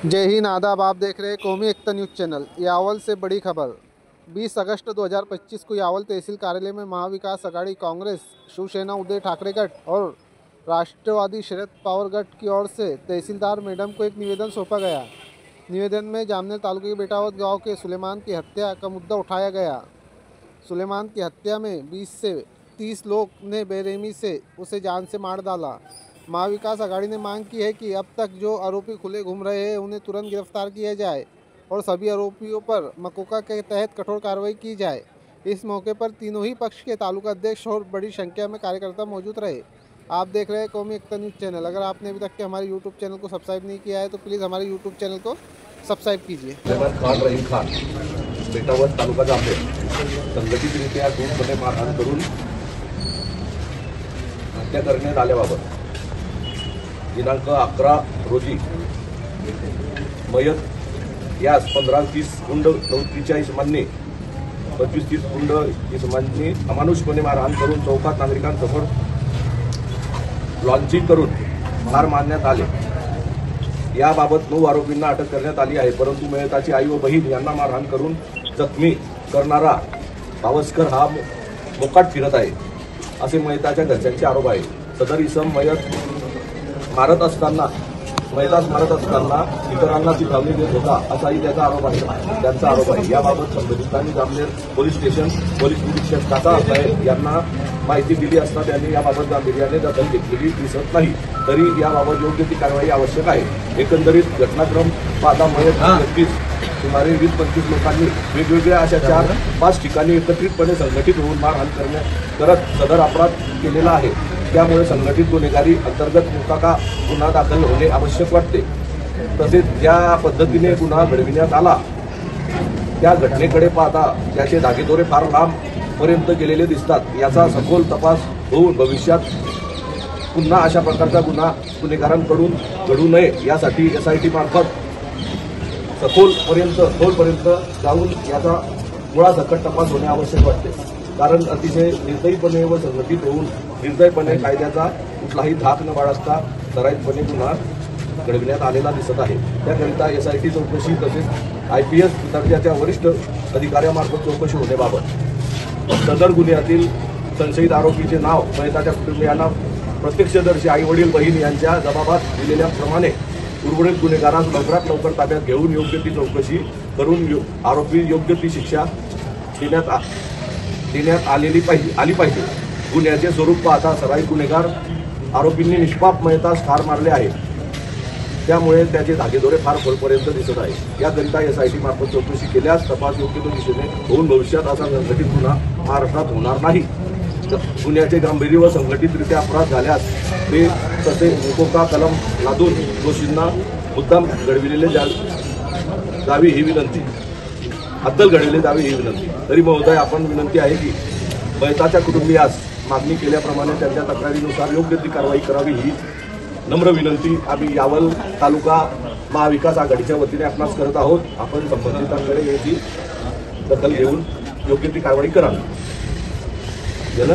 जय हिंद, आदाब। आप देख रहे हैं कौमी एकता न्यूज़ चैनल। यावल से बड़ी खबर। 20 अगस्त 2025 को यावल तहसील कार्यालय में महाविकास आघाड़ी, कांग्रेस, शिवसेना उद्धव ठाकरे गठ और राष्ट्रवादी शरद पवार गठ की ओर से तहसीलदार मैडम को एक निवेदन सौंपा गया। निवेदन में जामनेर तालुके के बेटावद गाँव के सुलेमान की हत्या का मुद्दा उठाया गया। सुलेमान की हत्या में 20 से 30 लोग ने बेरहमी से उसे जान से मार डाला। महाविकास आघाड़ी ने मांग की है कि अब तक जो आरोपी खुले घूम रहे हैं उन्हें तुरंत गिरफ्तार किया जाए और सभी आरोपियों पर मकोका के तहत कठोर कार्रवाई की जाए। इस मौके पर तीनों ही पक्ष के तालुका अध्यक्ष और बड़ी संख्या में कार्यकर्ता मौजूद रहे। आप देख रहे हैं कौमी एकता न्यूज़ चैनल। अगर आपने अभी तक के हमारे यूट्यूब चैनल को सब्सक्राइब नहीं किया है तो प्लीज़ हमारे यूट्यूब चैनल को सब्सक्राइब कीजिए। खान बेटावद तालुका जामनेर संघटितरित्या दूरपणे मारहाण करून हत्या करण्यात आल्याबाबत दिनांक 11 रोजी मयत यास 15-30 गुंड प्रवृत्तीच्या इसमांनी 25-30 गुंड इसमांनी अमानुषपणे मारहाण करून चौकात नागरिकांसमोर लॉन्चिंग करून ठार मारण्यात आले। याबाबत 9 आरोपींना अटक करण्यात आली आहे, परंतु मयताची आई व बहीण यांना मारहाण करून जखमी करणारा पावसकर हा मोकाट फिरत आहे असे मयताच्या घरच्यांचे आरोप आहे। सदर इसम मयतास मारत असताना इतरांना चिथावणी देत होता असाही त्यांचा आरोप आहे। याबाबत संबंधितांनी जामनेर पोलीस स्टेशन पोलीस निरीक्षक काका साहेब यांना माहिती दिली असता त्यांनी याबाबत गांभीर्याने दखल घेतलेली दिसत नाही, तरी याबाबत योग्य ती कारवाई आवश्यक आहे। एकंदरीत घटनाक्रम पाहता मयत व्यक्तीस सुमारे 20-25 लोकांनी वेगवेगळ्या अशा 4-5 ठिकाणी एकत्रितपणे संघटित होऊन मारहाण करत सदर अपराध केलेला आहे। त्यामुळे संघटित गुन्हेगारी अंतर्गत मोकाका गुन्हा दाखल होणे आवश्यक वाटते। तसेच ज्या पद्धतीने गुन्हा घडविण्यात आला त्या घटनेकडे पाहता त्याचे धागेदोरे फार लांबपर्यंत गेलेले दिसतात। याचा सखोल तपास होऊन भविष्यात पुन्हा अशा प्रकारचा गुन्हा गुन्हेगारांकडून घडू नये यासाठी SIT मार्फत खोलपर्यंत जाऊन याचा मुळासकट तपास होणे आवश्यक वाटते। कारण अतिशय निर्दयीपणे व संघटित होऊन निर्दयपणे कायद्याचा कुठलाही धाक न बाळगता सराईतपणे गुन्हा घडविण्यात आलेला दिसत आहे। त्याकरिता SIT चौकशी तसेच IPS दर्जाच्या वरिष्ठ अधिकाऱ्यामार्फत चौकशी होण्याबाबत सदर गुन्ह्यातील संशयित आरोपीचे नाव मयताच्या कुटुंबियांना प्रत्यक्षदर्शी आई वडील बहीण यांच्या जबाबात दिलेल्याप्रमाणे उर्वरित गुन्हेगारांस लवकरात लवकर ताब्यात घेऊन योग्य ती चौकशी करून आरोपी योग्य ती शिक्षा देण्यात आली पाहिजे। गुन्ह्याचे स्वरूप पाहता सराईत गुन्हेगार आरोपींनी निष्पाप मयतास ठार मारले आहे, त्यामुळे त्याचे धागेदोरे फार खोलपर्यंत दिसत आहे। याकरिता SIT मार्फत चौकशी केल्यास तपास योग्य तो दिशेने होऊन भविष्यात असा संघटित गुन्हा महाराष्ट्रात होणार नाही। गुन्ह्याचे गांभीर्य व संघटितरित्या अपराध झाल्यास ते तसे मोकोका कलम लादून दोषींना मुद्दाम घडविलेले जावी ही विनंती तरी महोदय आपण विनंती आहे की मयताच्या कुटुंबियास मागणी केल्याप्रमाणे त्यांच्या तक्रारीनुसार योग्य ती कारवाई करावी ही नम्र विनंती आम्ही यावल तालुका महाविकास आघाडीच्या वतीने आपणास करत आहोत। आपण संबंधितांकडे याची दखल घेऊन योग्य ती कारवाई करावी। झालं?